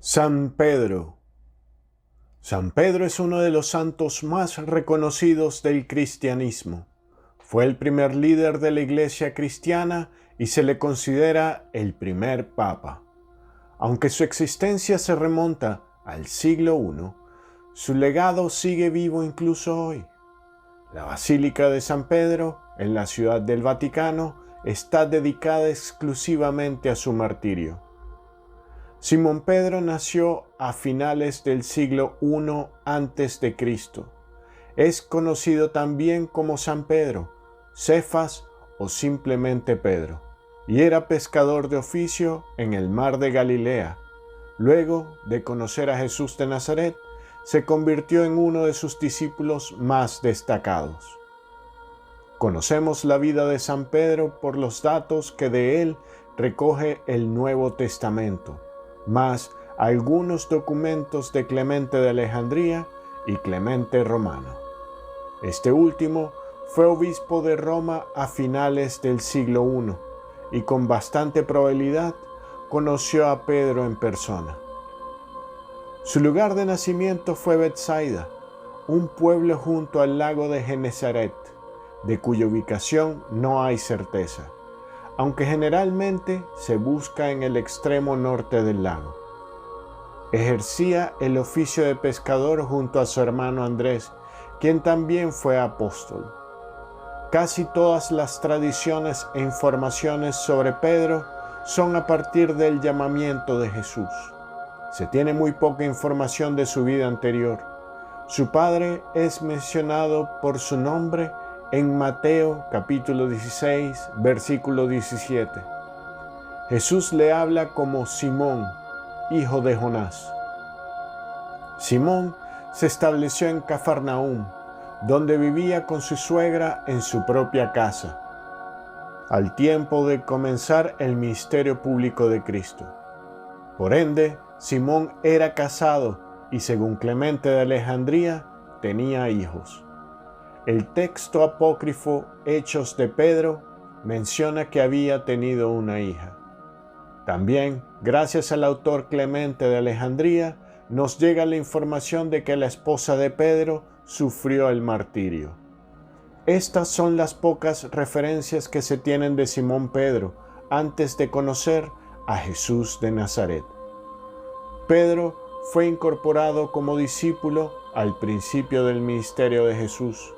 San Pedro. San Pedro es uno de los santos más reconocidos del cristianismo. Fue el primer líder de la Iglesia cristiana y se le considera el primer papa. Aunque su existencia se remonta al siglo I, su legado sigue vivo incluso hoy. La Basílica de San Pedro, en la Ciudad del Vaticano, está dedicada exclusivamente a su martirio. Simón Pedro nació a finales del siglo I a.C. Es conocido también como San Pedro, Cefas o simplemente Pedro, y era pescador de oficio en el mar de Galilea. Luego de conocer a Jesús de Nazaret, se convirtió en uno de sus discípulos más destacados. Conocemos la vida de San Pedro por los datos que de él recoge el Nuevo Testamento, más algunos documentos de Clemente de Alejandría y Clemente Romano. Este último fue obispo de Roma a finales del siglo I y con bastante probabilidad conoció a Pedro en persona. Su lugar de nacimiento fue Betsaida, un pueblo junto al lago de Genesaret, de cuya ubicación no hay certeza, aunque generalmente se busca en el extremo norte del lago. Ejercía el oficio de pescador junto a su hermano Andrés, quien también fue apóstol. Casi todas las tradiciones e informaciones sobre Pedro son a partir del llamamiento de Jesús. Se tiene muy poca información de su vida anterior. Su padre es mencionado por su nombre en Mateo capítulo 16, versículo 17. Jesús le habla como Simón, hijo de Jonás. Simón se estableció en Cafarnaúm, donde vivía con su suegra en su propia casa, al tiempo de comenzar el ministerio público de Cristo. Por ende, Simón era casado y, según Clemente de Alejandría, tenía hijos. El texto apócrifo Hechos de Pedro menciona que había tenido una hija. También, gracias al autor Clemente de Alejandría, nos llega la información de que la esposa de Pedro sufrió el martirio. Estas son las pocas referencias que se tienen de Simón Pedro antes de conocer a Jesús de Nazaret. Pedro fue incorporado como discípulo al principio del ministerio de Jesús.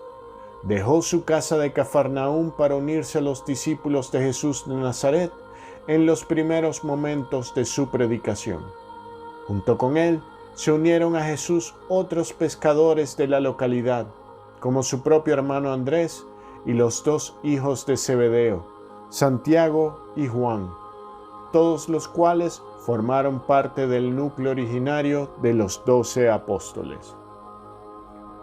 Dejó su casa de Cafarnaúm para unirse a los discípulos de Jesús de Nazaret en los primeros momentos de su predicación. Junto con él se unieron a Jesús otros pescadores de la localidad, como su propio hermano Andrés y los dos hijos de Zebedeo, Santiago y Juan, todos los cuales formaron parte del núcleo originario de los 12 apóstoles.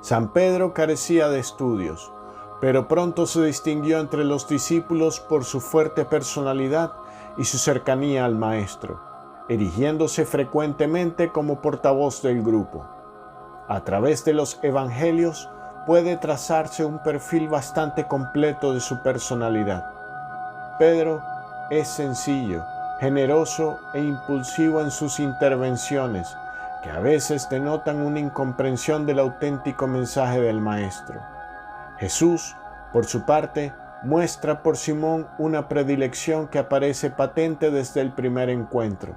San Pedro carecía de estudios, pero pronto se distinguió entre los discípulos por su fuerte personalidad y su cercanía al Maestro, erigiéndose frecuentemente como portavoz del grupo. A través de los evangelios puede trazarse un perfil bastante completo de su personalidad. Pedro es sencillo, generoso e impulsivo en sus intervenciones, que a veces denotan una incomprensión del auténtico mensaje del Maestro. Jesús, por su parte, muestra por Simón una predilección que aparece patente desde el primer encuentro.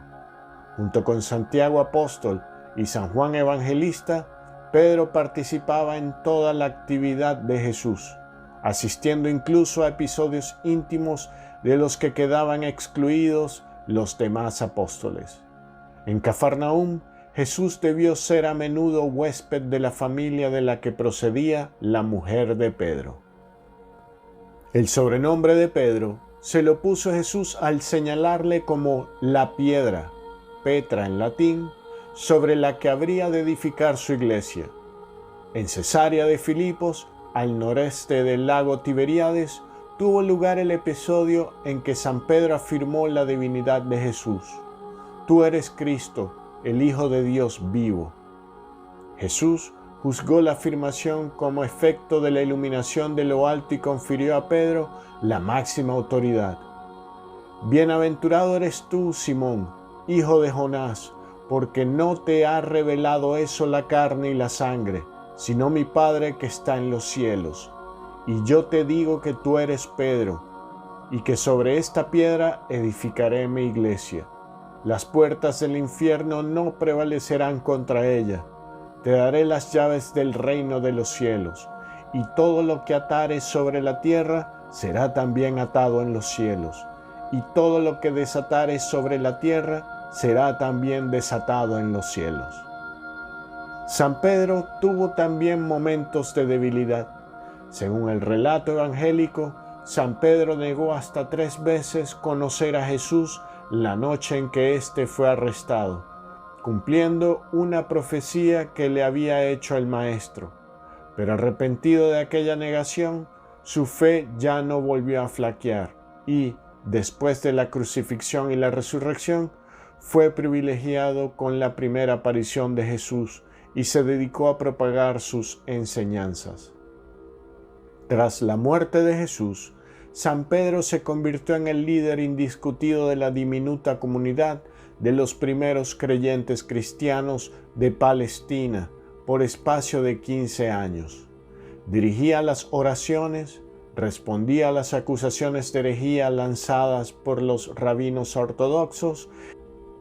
Junto con Santiago apóstol y San Juan evangelista, Pedro participaba en toda la actividad de Jesús, asistiendo incluso a episodios íntimos de los que quedaban excluidos los demás apóstoles. En Cafarnaúm, Jesús debió ser a menudo huésped de la familia de la que procedía la mujer de Pedro. El sobrenombre de Pedro se lo puso Jesús al señalarle como la piedra, Petra en latín, sobre la que habría de edificar su iglesia. En Cesarea de Filipos, al noreste del lago Tiberíades, tuvo lugar el episodio en que San Pedro afirmó la divinidad de Jesús. Tú eres Cristo, el Hijo de Dios vivo. Jesús juzgó la afirmación como efecto de la iluminación de lo alto y confirió a Pedro la máxima autoridad. Bienaventurado eres tú, Simón, hijo de Jonás, porque no te ha revelado eso la carne y la sangre, sino mi Padre que está en los cielos. Y yo te digo que tú eres Pedro, y que sobre esta piedra edificaré mi iglesia. Las puertas del infierno no prevalecerán contra ella. Te daré las llaves del reino de los cielos, y todo lo que atares sobre la tierra será también atado en los cielos, y todo lo que desatares sobre la tierra será también desatado en los cielos. San Pedro tuvo también momentos de debilidad. Según el relato evangélico, San Pedro negó hasta 3 veces conocer a Jesús la noche en que éste fue arrestado, cumpliendo una profecía que le había hecho el Maestro. Pero arrepentido de aquella negación, su fe ya no volvió a flaquear y, después de la crucifixión y la resurrección, fue privilegiado con la primera aparición de Jesús y se dedicó a propagar sus enseñanzas. Tras la muerte de Jesús, San Pedro se convirtió en el líder indiscutido de la diminuta comunidad de los primeros creyentes cristianos de Palestina por espacio de 15 años. Dirigía las oraciones, respondía a las acusaciones de herejía lanzadas por los rabinos ortodoxos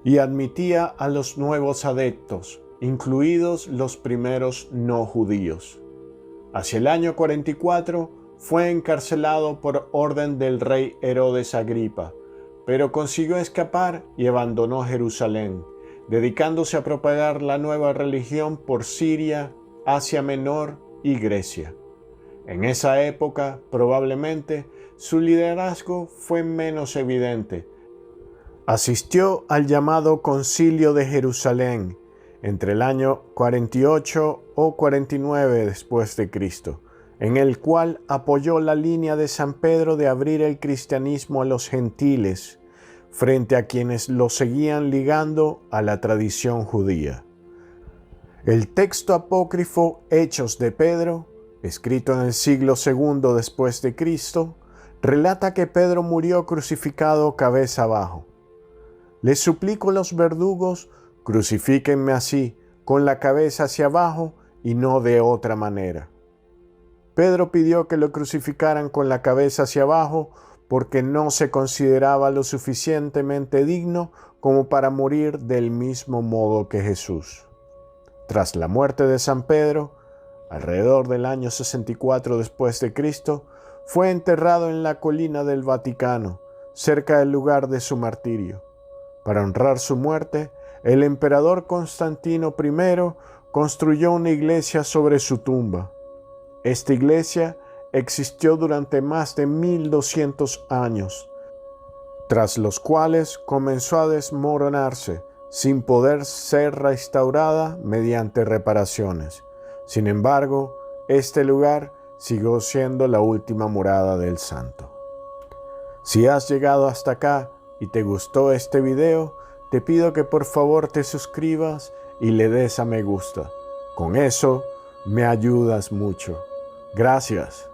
y admitía a los nuevos adeptos, incluidos los primeros no judíos. Hacia el año 44 fue encarcelado por orden del rey Herodes Agripa, pero consiguió escapar y abandonó Jerusalén, dedicándose a propagar la nueva religión por Siria, Asia Menor y Grecia. En esa época, probablemente, su liderazgo fue menos evidente. Asistió al llamado Concilio de Jerusalén entre el año 48 o 49 después de Cristo, en el cual apoyó la línea de San Pedro de abrir el cristianismo a los gentiles, frente a quienes lo seguían ligando a la tradición judía. El texto apócrifo Hechos de Pedro, escrito en el siglo II después de Cristo, relata que Pedro murió crucificado cabeza abajo. Les suplico a los verdugos, crucifíquenme así, con la cabeza hacia abajo y no de otra manera. Pedro pidió que lo crucificaran con la cabeza hacia abajo porque no se consideraba lo suficientemente digno como para morir del mismo modo que Jesús. Tras la muerte de San Pedro, alrededor del año 64 después de Cristo, fue enterrado en la colina del Vaticano, cerca del lugar de su martirio. Para honrar su muerte, el emperador Constantino I construyó una iglesia sobre su tumba. Esta iglesia existió durante más de 1200 años, tras los cuales comenzó a desmoronarse sin poder ser restaurada mediante reparaciones. Sin embargo, este lugar siguió siendo la última morada del santo. Si has llegado hasta acá y te gustó este video, te pido que por favor te suscribas y le des a me gusta. Con eso me ayudas mucho. Gracias.